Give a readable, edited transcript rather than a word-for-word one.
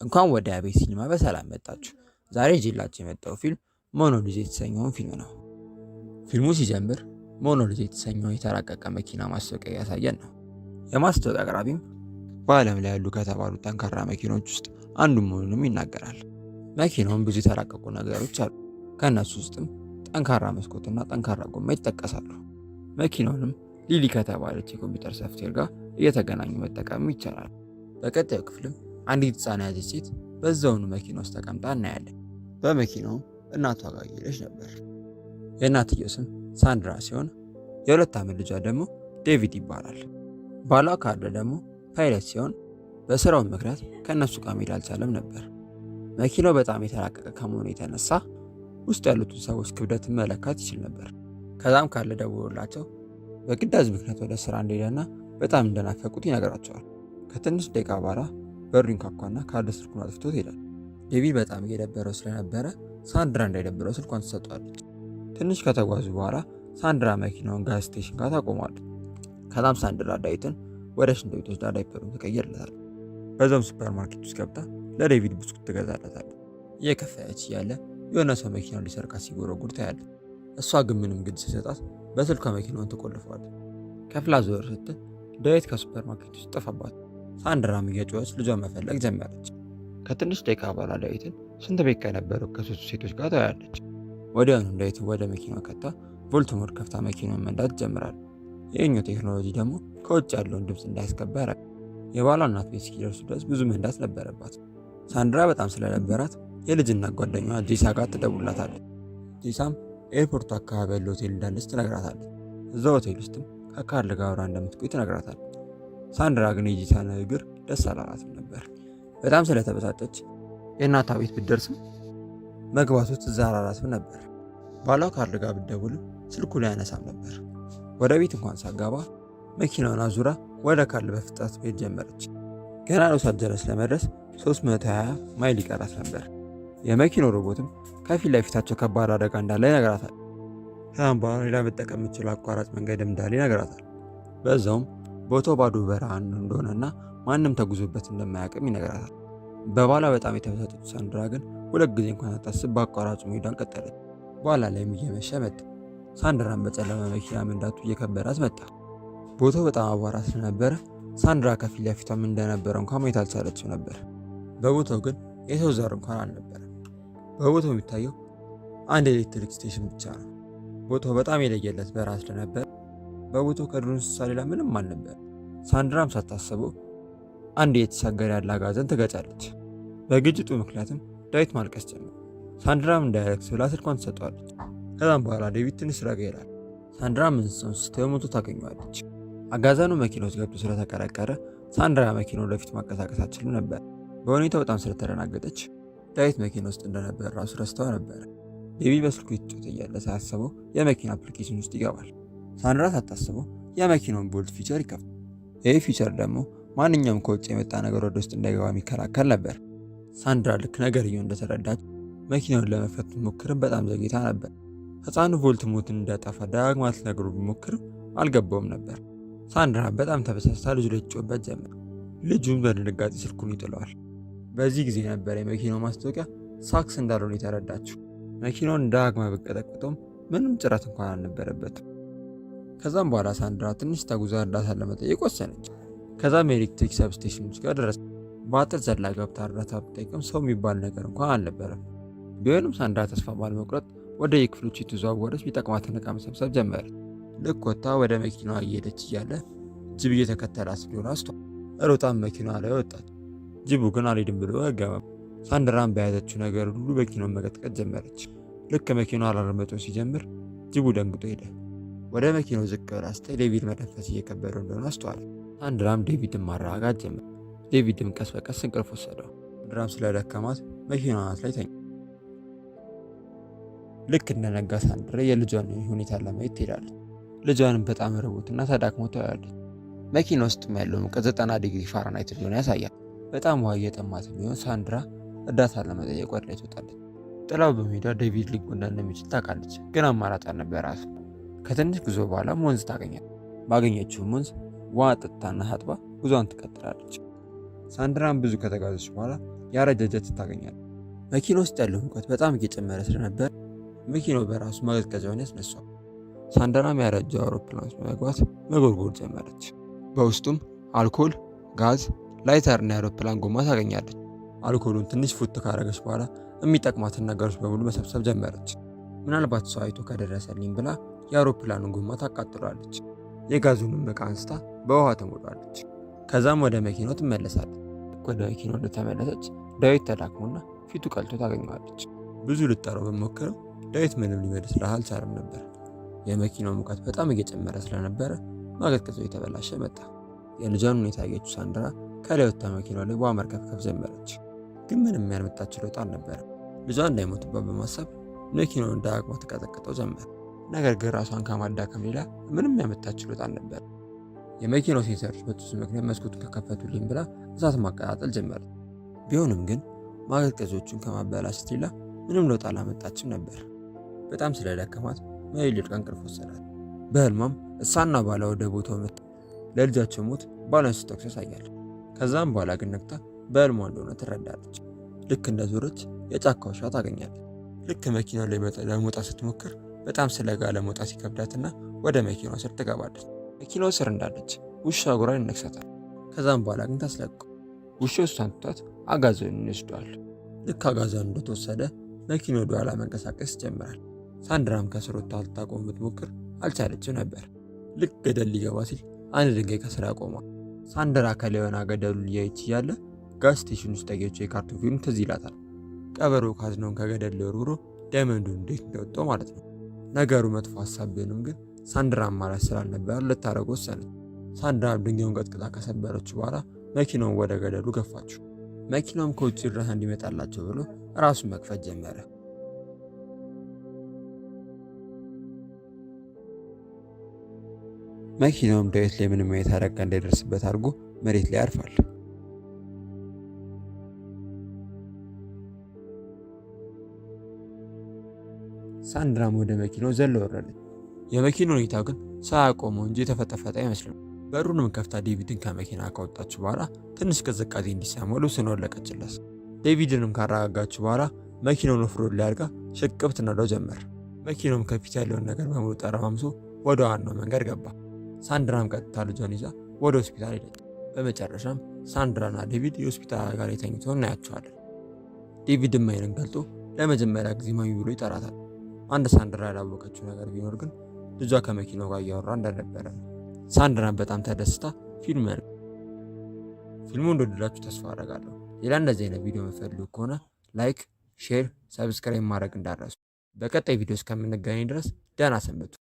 እንኳን ወደ አቤት ሲኒማ በሰላም መጣችሁ። ዛሬ ይዤላችሁ የመጣው ፊልም ሞኖሊዝ የተሰኘውን ፊልም ነው። ፊልሙ ሲጀምር ሞኖሊዝ የተሰኘውን የተራቀቀ መኪና ማስታወቂያ ያሳየን ነው። የማስታወቂያ አቅራቢም በዓለም ላይ ያሉ ከተባሉት ጠንካራ መኪኖች ውስጥ አንዱ መሆኑንም ይናገራል። መኪናውም ብዙ የተራቀቁ ነገሮች አሉ። ከእነሱ ውስጥም ጠንካራ መስኮትና ጠንካራ ጎማ ይጠቀሳሉ። መኪናውንም ሊሊ ከተባለች የኮምፒውተር ሶፍትዌር ጋር እየተገናኙ መጠቀም ይቻላል። በቀጣዩ ክፍልም አንዲት ሕፃን ያዘች ሴት በዛውኑ መኪና ውስጥ ተቀምጣ እናያለን። በመኪናውም እናቷ ጋር እየሄደች ነበር። የእናትየው ስም ሳንድራ ሲሆን የ2 ዓመት ልጇ ደግሞ ዴቪድ ይባላል። ባሏ ካርድ ደግሞ ፓይለት ሲሆን በስራው ምክንያት ከእነሱ ጋር መሄድ አልቻለም ነበር። መኪናው በጣም የተራቀቀ ከመሆኑ የተነሳ ውስጥ ያሉትን ሰዎች ክብደት መለካት ይችል ነበር። ከዛም ካለ ደውሎላቸው በግዳጅ ምክንያት ወደ ስራ እንደሄደና በጣም እንደናፈቁት ይነግራቸዋል። ከትንሽ ደቂቃ በኋላ በሩ ይንኳኳና ካርድ ስልኩን አጥፍቶት ይሄዳል። ዴቪድ በጣም እየደበረው ስለነበረ ሳንድራ እንዳይደብረው ስልኳን ትሰጠዋለች። ትንሽ ከተጓዙ በኋላ ሳንድራ መኪናውን ጋዝ ስቴሽን ጋር ታቆማለች። ከዛም ሳንድራ ዳዊትን ወደ ሽንት ቤት ወስዳ ዳይፐሩን ትቀይርለታል። በዛም ሱፐር ማርኬት ውስጥ ገብታ ለዴቪድ ብስኩት ትገዛለታለች። እየከፈለች እያለ የሆነ ሰው መኪናውን ሊሰርቃት ሲጎረጉር ታያለች። እሷ ግን ምንም ግድ ሲሰጣት በስልኳ መኪናውን ትቆልፈዋለች። ከፍላ ዞር ስትል ዳዊት ከሱፐር ማርኬት ውስጥ ጠፋባት። ሳንድራም እየጮኸች ልጇን መፈለግ ጀመረች። ከትንሽ ደቂቃ በኋላ ዳዊትን ሽንት ቤት ከነበሩ ከሶስቱ ሴቶች ጋር ታያለች። ወዲያውኑ ዳዊትን ወደ መኪናው ከታ ቮልትሞድ ከፍታ መኪናውን መንዳት ጀምራል። ይህኛው ቴክኖሎጂ ደግሞ ከውጭ ያለውን ድምፅ እንዳያስገባ ያደርጋል። የባሏ እናት ቤት እስኪደርሱ ድረስ ብዙ መንዳት ነበረባት። ሳንድራ በጣም ስለነበራት የልጅነት ጓደኛዋ ጄሳ ጋር ትደውላታለች። ጄሳም ኤርፖርቱ አካባቢ ያለው ሆቴል እንዳለች ትነግራታለች። እዛ ሆቴል ውስጥም ከካርል ጋር አብራ እንደምትቆይ ትነግራታለች። ሳንድራ ግን የጄሳ ንግግር ደስ አላላትም ነበር። በጣም ስለተበሳጨች የእናቷ ቤት ብትደርስም መግባቱ ትዝ አላላትም ነበር። ባሏ ካርል ጋር ብትደውልም ስልኩ ላይ አያነሳም ነበር። ወደ ቤት እንኳን ሳገባ መኪናውን አዙራ ወደ ካርል በፍጥነት መሄድ ጀመረች። ገና ሎስ አንጀለስ ለመድረስ 320 ማይል ይቀራት ነበር። የመኪናው ሮቦትም ከፊት ለፊታቸው ከባድ አደጋ እንዳለ ይነግራታል። ከዛም በኋላ ሌላ መጠቀም የምችለው አቋራጭ መንገድም እንዳለ ይነግራታል። በዛውም ቦታው ባዶ በረሃ እንደሆነና ማንም ተጉዞበት እንደማያውቅም ይነግራታል። በባሏ በጣም የተበሳጨችው ሳንድራ ግን ሁለት ጊዜ እንኳን ሳታስብ በአቋራጩ መሄዷን ቀጠለች። በኋላ ላይም እየመሸ መጣ። ሳንድራን በጨለማ መኪና መንዳቱ እየከበዳት መጣ። ቦታው በጣም አቧራ ስለነበረ ሳንድራ ከፊት ለፊቷም እንደነበረ እንኳን ማየት አልቻለችም ነበር። በቦታው ግን የሰው ዘር እንኳን አልነበረም። በቦታው የሚታየው አንድ ኤሌክትሪክ ስቴሽን ብቻ ነው። ቦታው በጣም የለየለት በረሃ ስለነበር በቦታው ከዱር እንስሳ ሌላ ምንም አልነበር። ሳንድራም ሳታስበው አንድ የተሻገረ ያለ አጋዘን ትገጫለች። በግጭቱ ምክንያትም ዳዊት ማልቀስ ጀመረ። ሳንድራም እንዳያለቅስ ብላ ስልኳን ትሰጠዋለች። ከዛም በኋላ ዴቪድ ትንሽ ረጋ ይላል። ሳንድራም እንስሳውን ስታየው ሞቶ ታገኘዋለች። አጋዘኑ መኪና ውስጥ ገብቶ ስለተቀረቀረ ሳንድራ መኪናውን ወደፊት ማንቀሳቀስ አትችልም ነበር። በሁኔታው በጣም ስለተደናገጠች ዳዊት መኪና ውስጥ እንደነበር ራሱ ረስተው ነበር። ዴቪድ በስልኩ ይጮት እያለ ሳያስበው የመኪና አፕሊኬሽን ውስጥ ይገባል። ሳንድራ ሳታስበው የመኪናውን ቦልት ፊቸር ይከፍታል። ይህ ፊቸር ደግሞ ማንኛውም ከውጭ የመጣ ነገር ወደ ውስጥ እንዳይገባ የሚከላከል ነበር። ሳንድራ ልክ ነገርየው እንደተረዳች መኪናውን ለመክፈት ቢሞክርም በጣም ዘግይታ ነበር። ሕፃኑ ቮልት ሞትን እንዳጠፋ ደጋግማ ልትነግረው ቢሞክርም አልገባውም ነበር። ሳንድራ በጣም ተበሳጭታ ልጁ ላይ ትጮህበት ጀመር። ልጁን በድንጋጤ ስልኩን ይጥለዋል። በዚህ ጊዜ ነበር የመኪናው ማስታወቂያ ሳክስ እንዳልሆነ የተረዳችው። መኪናውን ደጋግማ ብትቀጠቅጠውም ምንም ጭረት እንኳን አልነበረበትም። ከዛም በኋላ ሳንድራ ትንሽ ተጉዛ እርዳታ ለመጠየቅ ወሰነች። ከዛም የኤሌክትሪክ ሰብስቴሽን ውስጥ ጋር ደረሰ። በአጥር ዘላ ገብታ እርዳታ ብትጠይቅም ሰው የሚባል ነገር እንኳን አልነበረም። ቢሆንም ሳንድራ ተስፋ ባለመቁረጥ ወደ የክፍሎች የተዘዋወረች የሚጠቅማትን ዕቃ መሰብሰብ ጀመረች። ልክ ወጥታ ወደ መኪናዋ እየሄደች እያለ ጅብ እየተከተላት ሊሆን አስቷል። ሮጣም መኪናዋ ላይ ወጣች። ጅቡ ግን አልሄድም ብሎ አገባም። ሳንድራን በያዘችው ነገር ሁሉ መኪናውን መቀጥቀጥ ጀመረች። ልክ መኪናዋ አላርመጦ ሲጀምር ጅቡ ደንግጦ ሄደ። ወደ መኪናው ዝቅ ብላ ስታይ ዴቪድ መተንፈስ እየከበደው እንደሆነ አስተዋለ። ሳንድራም ዴቪድን ማረጋጋት ጀመረ። ዴቪድም ቀስ በቀስ እንቅልፍ ወሰደው። ሳንድራም ስለደከማት መኪናዋ ላይ ተኛ። ልክ እንደነጋ ሳንድራ የልጇን ሁኔታ ለማየት ትሄዳለች። ልጇንም በጣም ርቦትና ተዳክሞ ታያለች። መኪና ውስጥም ያለው ሙቀት 90 ዲግሪ ፋራናይት እንደሆነ ያሳያል። በጣም ውሃ እየጠማት ቢሆን ሳንድራ እርዳታ ለመጠየቅ ወደ ላይ ትወጣለች። ጥላው በሜዳ ዴቪድ ሊጎዳ እንደሚችል ታውቃለች፣ ግን አማራጭ አልነበራት። ከትንሽ ጉዞ በኋላ ወንዝ ታገኛለች። ባገኘችውም ወንዝ ውሃ ጠጥታና አጥባ ጉዟን ትቀጥላለች። ሳንድራም ብዙ ከተጓዘች በኋላ ያረጀ ጀት ታገኛለች። መኪናው ውስጥ ያለው ሙቀት በጣም እየጨመረ ስለነበር መኪናው በራሱ ማቀዝቀዣውን ያስነሳው። ሳንድራም ያረጀው አውሮፕላን ውስጥ በመግባት መጎርጎር ጀመረች። በውስጡም አልኮል፣ ጋዝ፣ ላይተርና የአውሮፕላን ጎማ ታገኛለች። አልኮሉን ትንሽ ፉት ካረገች በኋላ የሚጠቅማትን ነገሮች በሙሉ መሰብሰብ ጀመረች። ምናልባት ሰው አይቶ ከደረሰልኝ ብላ የአውሮፕላኑን ጎማ ታቃጥላለች። የጋዙንም ዕቃ አንስታ በውሃ ትሞላለች። ከዛም ወደ መኪናው ትመለሳለች። ወደ መኪናው እንደተመለሰች ዳዊት ተዳክሞና ፊቱ ቀልቶ ታገኘዋለች። ብዙ ልጠራው በሞከረው ዳዊት ምንም ሊመልስላት አልቻለም ነበር። የመኪናው ሙቀት በጣም እየጨመረ ስለነበረ ማቀዝቀዣው የተበላሸ መጣ። የልጇን ሁኔታ ያየችው ሳንድራ ከላይ ወጥታ መኪናው ላይ ውሃ መርከፍከፍ ጀመረች። ግን ምንም ያልመጣችው ለውጥ አልነበረም። ልጇ እንዳይሞትባት በማሰብ መኪናውን ዳግማ ትቀጠቅጠው ጀመር። ነገር ግን ራሷን ከማዳከም ሌላ ምንም ያመጣችው ለውጥ አልነበረም። የመኪናው ሴንሰሮች በጥሱ ምክንያት መስኮቱን ከከፈቱልኝ ብላ እሳት ማቀጣጠል ጀመረች። ቢሆንም ግን ማቀዝቀዦቹን ከማበላሸት ሌላ ምንም ለውጥ አላመጣችም ነበር። በጣም ስለደከማት ሌሊት እንቅልፍ ወሰዳት። በህልሟም እሷና ባሏ ወደ ቦታው መጣ። ለልጃቸው ሞት ባሏን ስትጠቅስ ያሳያል። ከዛም በኋላ ግን ነቅታ በህልሟ እንደሆነ ትረዳለች። ልክ እንደዞረች የጫካ ውሻ ታገኛለች። ልክ መኪናው ላይ ለመውጣት ስትሞክር በጣም ስለጋለ መውጣት ሲከብዳትና ወደ መኪናው ስር ትገባለች። መኪናው ስር እንዳለች ውሻ እግሯን ይነክሳታል። ከዛም በኋላ ግን ታስለቀው። ውሻው እሷን ትቷት አጋዘኑን ይወስደዋል። ልክ አጋዘኑ እንደተወሰደ መኪናው ወደ ኋላ መንቀሳቀስ ይጀምራል። ሳንድራም ከስር ወጥታ ልታቆም ብትሞክር አልቻለችም ነበር። ልክ ገደል ሊገባ ሲል አንድ ድንጋይ ከስር ያቆማል። ሳንድራ ከላይ ሆና ገደሉ እያየች እያለ ጋዝ ስቴሽን ውስጥ ያየችው የካርቱን ፊልም ትዝ ይላታል። ቀበሮ ካዝናውን ከገደል ላይ ወርውሮ ዳይመንዱን እንዴት እንደወጣው ማለት ነው። ነገሩ መጥፎ ሀሳብ ቢሆንም ግን ሳንድራ አማራጭ ስላልነበር ልታደርገው ወሰነች። ሳንድራ ድንጋዩን ቀጥቅጣ ከሰበረችው በኋላ መኪናውን ወደ ገደሉ ገፋችው። መኪናውም ከውጭ እርዳታ እንዲመጣላቸው ብሎ ራሱን መክፈት ጀመረ። መኪናውም ዳዊት ላይ ምንም አይነት አደጋ እንዳይደርስበት አድርጎ መሬት ላይ ያርፋል። ሳንድራም ወደ መኪናው ዘሎ ወረደች። የመኪናው ሁኔታ ግን ሳያቆመው እንጂ የተፈጠፈጠ አይመስልም። በሩንም ከፍታ ዴቪድን ከመኪና ካወጣችሁ በኋላ ትንሽ ቅዝቃዜ እንዲሰማው ልብሱን ወለቀችለት። ዴቪድንም ካረጋጋችሁ በኋላ መኪናውን ኦፍሮድ ላይ አድርጋ ሽቅብ ትነዳው ጀመር። መኪናውም ከፊት ያለውን ነገር በሙሉ ጠረማምሶ ወደ ዋናው መንገድ ገባ። ሳንድራም ቀጥታ ልጇን ይዛ ወደ ሆስፒታል ሄደች። በመጨረሻም ሳንድራና ዴቪድ የሆስፒታል አልጋ ላይ ተኝተው እናያቸዋለን። ዴቪድም አይኑን ገልጦ ለመጀመሪያ ጊዜ ማሚ ብሎ ይጠራታል። አንድ ሳንድራ ያላወቀችው ነገር ቢኖር ግን ልጇ ከመኪናው ጋር እያወራ እንደነበረ ነው። ሳንድራም በጣም ተደስታ ፊልሙን እንደወደዳችሁ ተስፋ አደርጋለሁ። ሌላ እንደዚህ አይነት ቪዲዮ የምትፈልጉ ከሆነ ላይክ፣ ሼር፣ ሰብስክራይብ ማድረግ እንዳትረሱ። በቀጣይ ቪዲዮ እስከምንገናኝ ድረስ ደህና ሰንብቱ።